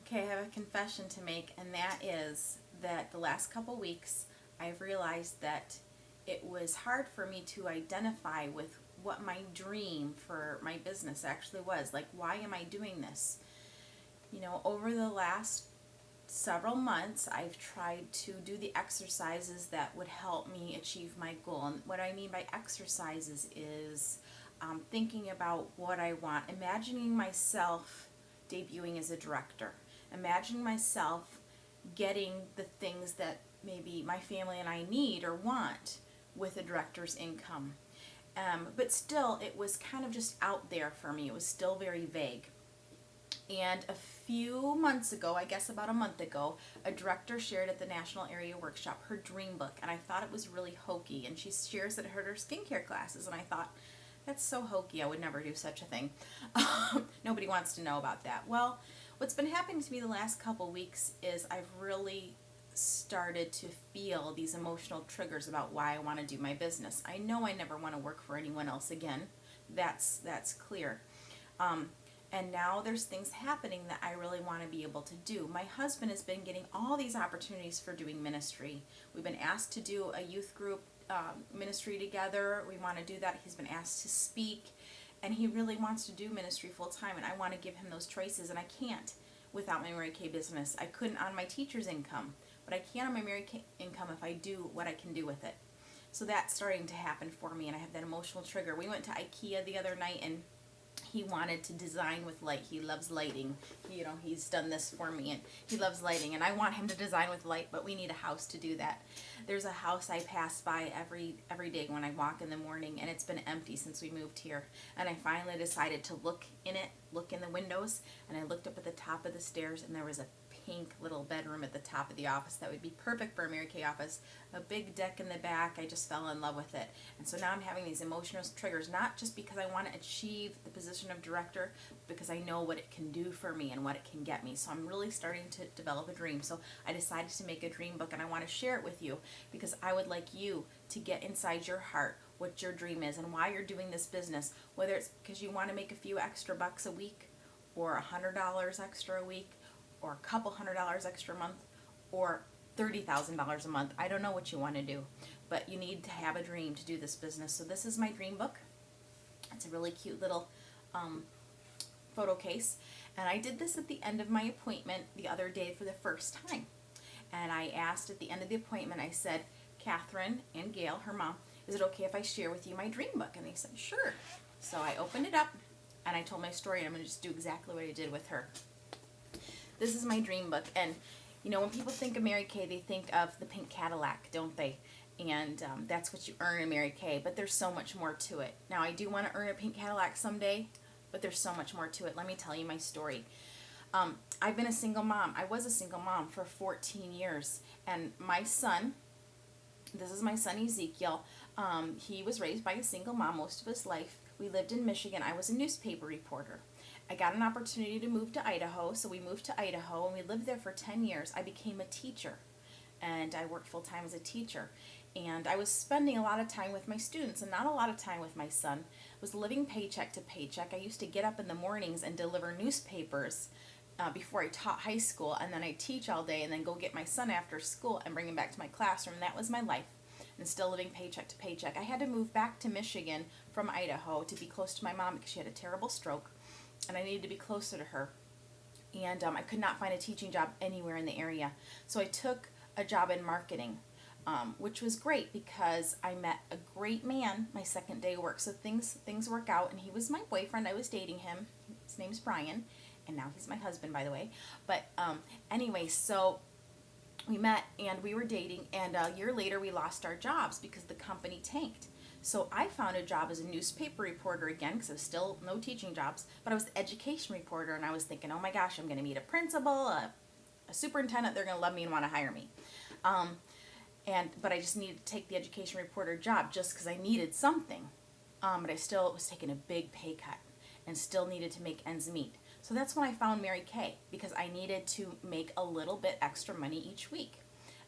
Okay, I have a confession to make, and that is that the last couple weeks I've realized that it was hard for me to identify with what my dream for my business actually was. Like, why am I doing this? Over the last several months, I've tried to do the exercises that would help me achieve my goal. And what I mean by exercises is thinking about what I want, imagining myself debuting as a director, imagining myself getting the things that maybe my family and I need or want with a director's income. But still, it was kind of just out there for me. It was still very vague. And a few months ago, I guess about a month ago, a director shared at the National Area Workshop her dream book, and I thought it was really hokey. And she shares it at her skincare classes, and I thought, that's so hokey, I would never do such a thing. Nobody wants to know about that. Well, what's been happening to me the last couple weeks is I've really started to feel these emotional triggers about why I want to do my business. I know I never want to work for anyone else again. That's clear. Um, and now there's things happening that I really want to be able to do. My husband has been getting all these opportunities for doing ministry. We've been asked to do a youth group ministry together. We want to do that. He's been asked to speak, and he really wants to do ministry full time, and I want to give him those choices, and I can't without my Mary Kay business. I couldn't on my teacher's income, but I can on my Mary Kay income if I do what I can do with it. So that's starting to happen for me, and I have that emotional trigger. We went to IKEA the other night, and he wanted to design with light. He loves lighting. He's done this for me, and he loves lighting, and I want him to design with light, but we need a house to do that. There's a house I pass by every day when I walk in the morning, and it's been empty since we moved here. And I finally decided to look in the windows, and I looked up at the top of the stairs, and there was a pink little bedroom at the top of the office that would be perfect for a Mary Kay office. A big deck in the back. I just fell in love with it. And so now I'm having these emotional triggers, not just because I want to achieve the position of director, but because I know what it can do for me and what it can get me. So I'm really starting to develop a dream. So I decided to make a dream book, and I want to share it with you because I would like you to get inside your heart what your dream is and why you're doing this business, whether it's because you want to make a few extra bucks a week or $100 extra a week or a couple $100 extra a month, or $30,000 a month. I don't know what you want to do, but you need to have a dream to do this business. So this is my dream book. It's a really cute little photo case, and I did this at the end of my appointment the other day for the first time. And I asked at the end of the appointment, I said, Catherine and Gail, her mom, is it okay if I share with you my dream book? And they said, sure. So I opened it up, and I told my story, and I'm going to just do exactly what I did with her. This is my dream book, and when people think of Mary Kay, they think of the pink Cadillac, don't they? And that's what you earn in Mary Kay, but there's so much more to it. Now, I do want to earn a pink Cadillac someday, but there's so much more to it. Let me tell you my story. I've been a single mom. I was a single mom for 14 years, and my son, this is my son Ezekiel, he was raised by a single mom most of his life. We lived in Michigan. I was a newspaper reporter. I got an opportunity to move to Idaho, so we moved to Idaho, and we lived there for 10 years. I became a teacher, and I worked full-time as a teacher. And I was spending a lot of time with my students and not a lot of time with my son. I was living paycheck to paycheck. I used to get up in the mornings and deliver newspapers before I taught high school, and then I teach all day and then go get my son after school and bring him back to my classroom. That was my life, and still living paycheck to paycheck. I had to move back to Michigan from Idaho to be close to my mom because she had a terrible stroke, and I needed to be closer to her. And I could not find a teaching job anywhere in the area. So I took a job in marketing, which was great because I met a great man my second day of work. So things work out, and he was my boyfriend. I was dating him. His name's Brian, and now he's my husband, by the way. But anyway, so we met and we were dating, and a year later we lost our jobs because the company tanked. So I found a job as a newspaper reporter again because there was still no teaching jobs, but I was the education reporter, and I was thinking, oh my gosh, I'm going to meet a principal, a superintendent, they're going to love me and want to hire me. But I just needed to take the education reporter job just because I needed something. But I still was taking a big pay cut and still needed to make ends meet. So that's when I found Mary Kay, because I needed to make a little bit extra money each week.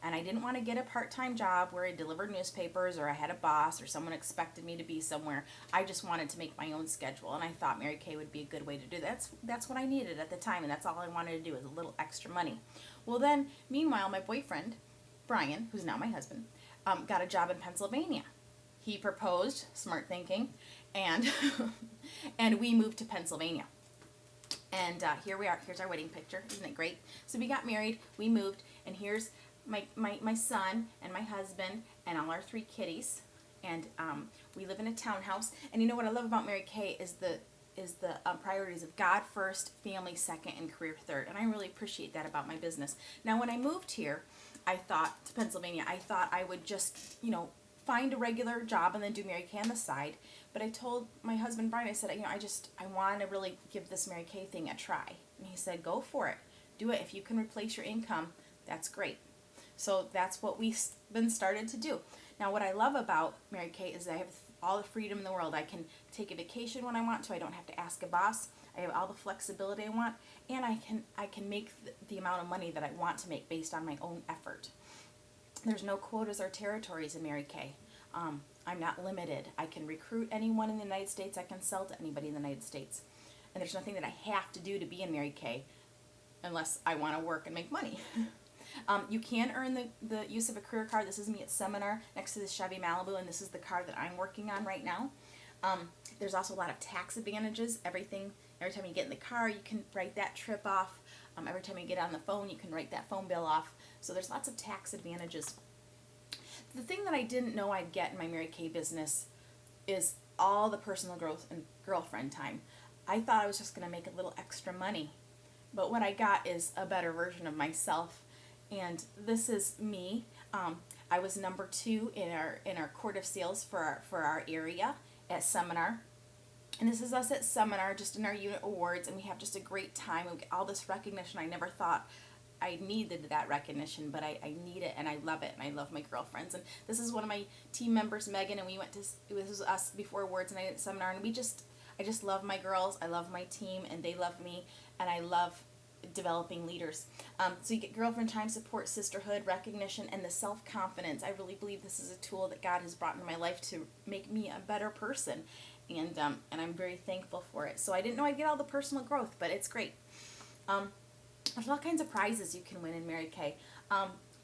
And I didn't want to get a part-time job where I delivered newspapers or I had a boss or someone expected me to be somewhere. I just wanted to make my own schedule, and I thought Mary Kay would be a good way to do that. That's what I needed at the time, and that's all I wanted to do, is a little extra money. Well, then, meanwhile, my boyfriend, Brian, who's now my husband, got a job in Pennsylvania. He proposed, smart thinking, and and we moved to Pennsylvania. And here we are. Here's our wedding picture. Isn't it great? So we got married, we moved, and here's my son and my husband and all our 3 kitties. And we live in a townhouse. And you know what I love about Mary Kay is the priorities of God first, family second, and career third. And I really appreciate that about my business. Now, when I moved here, to Pennsylvania, I thought I would just, find a regular job and then do Mary Kay on the side. But I told my husband, Brian, I said, I want to really give this Mary Kay thing a try. And he said, go for it. Do it. If you can replace your income, that's great. So that's what we've been started to do. Now, what I love about Mary Kay is I have all the freedom in the world. I can take a vacation when I want to. I don't have to ask a boss. I have all the flexibility I want, and I can make the amount of money that I want to make based on my own effort. There's no quotas or territories in Mary Kay. I'm not limited. I can recruit anyone in the United States. I can sell to anybody in the United States. And there's nothing that I have to do to be in Mary Kay unless I want to work and make money. You can earn the use of a career card. This is me at Seminar next to the Chevy Malibu, and this is the car that I'm working on right now. There's also a lot of tax advantages. Every time you get in the car, you can write that trip off. Every time you get on the phone, you can write that phone bill off. So there's lots of tax advantages. The thing that I didn't know I'd get in my Mary Kay business is all the personal growth and girlfriend time. I thought I was just going to make a little extra money. But what I got is a better version of myself. And this is me. I was number 2 in our court of sales for our area at Seminar. And this is us at Seminar, just in our unit awards, and we have just a great time. We get all this recognition. I never thought I needed that recognition, but I need it, and I love it, and I love my girlfriends. And this is one of my team members, Megan, and this was us before awards night at Seminar, and I just love my girls. I love my team, and they love me, and I love developing leaders. So you get girlfriend time, support, sisterhood, recognition, and the self-confidence. I really believe this is a tool that God has brought into my life to make me a better person, and I'm very thankful for it. So I didn't know I'd get all the personal growth, but it's great. There's all kinds of prizes you can win in Mary Kay.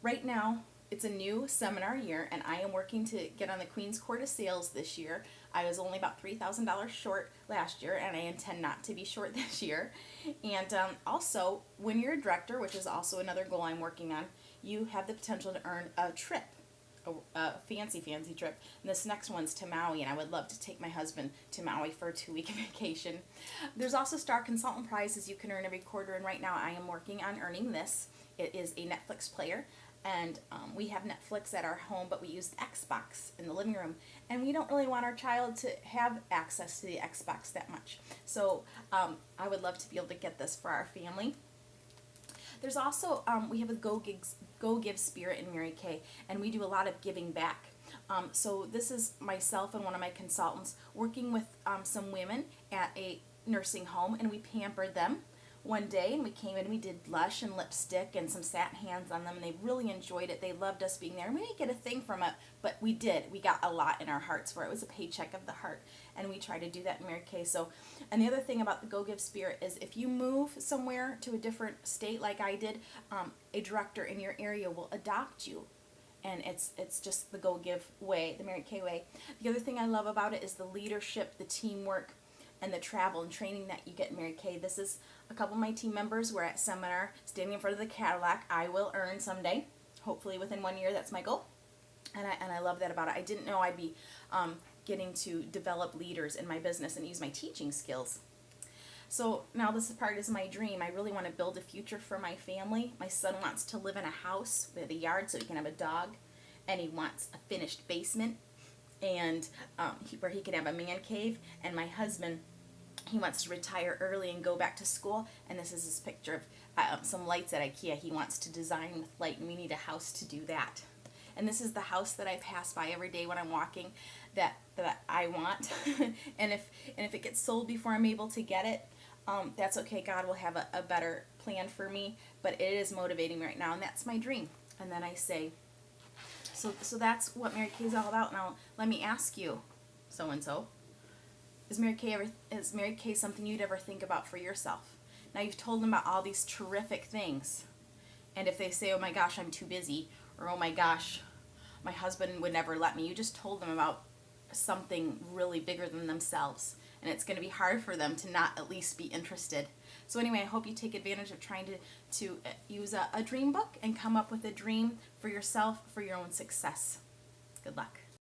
Right now, it's a new seminar year, and I am working to get on the Queen's Court of Sales this year. I was only about $3,000 short last year, and I intend not to be short this year. And also, when you're a director, which is also another goal I'm working on, you have the potential to earn a trip, a fancy trip. And this next one's to Maui, and I would love to take my husband to Maui for a 2-week vacation. There's also Star Consultant prizes you can earn every quarter, and right now I am working on earning this. It is a Netflix player, and we have Netflix at our home, but we use the Xbox in the living room, and we don't really want our child to have access to the Xbox that much. So I would love to be able to get this for our family. There's also, we have a Go Give Spirit in Mary Kay, and we do a lot of giving back. So this is myself and one of my consultants working with some women at a nursing home, and we pampered them one day, and we came in and we did blush and lipstick and some satin hands on them, and they really enjoyed it. They loved us being there, and we didn't get a thing from it, but we did. We got a lot in our hearts for it. It was a paycheck of the heart, and we try to do that in Mary Kay. So, and the other thing about the Go Give Spirit is if you move somewhere to a different state like I did, a director in your area will adopt you. And it's just the Go Give way, the Mary Kay way. The other thing I love about it is the leadership, the teamwork, and the travel and training that you get in Mary Kay. This is a couple of my team members. We're at Seminar, standing in front of the Cadillac. I will earn someday, hopefully within 1 year. That's my goal, and I love that about it. I didn't know I'd be getting to develop leaders in my business and use my teaching skills. So now this part is my dream. I really want to build a future for my family. My son wants to live in a house with a yard so he can have a dog, and he wants a finished basement, and where he can have a man cave. And my husband, he wants to retire early and go back to school, and this is his picture of some lights at IKEA. He wants to design with light, and we need a house to do that. And this is the house that I pass by every day when I'm walking that I want. and if it gets sold before I'm able to get it, that's okay. God will have a better plan for me, but it is motivating me right now, and that's my dream. And then I say, so that's what Mary Kay is all about. Now, let me ask you, so-and-so, is Mary Kay something you'd ever think about for yourself? Now, you've told them about all these terrific things. And if they say, oh my gosh, I'm too busy, or oh my gosh, my husband would never let me, you just told them about something really bigger than themselves. And it's going to be hard for them to not at least be interested. So anyway, I hope you take advantage of trying to use a dream book and come up with a dream for yourself, for your own success. Good luck.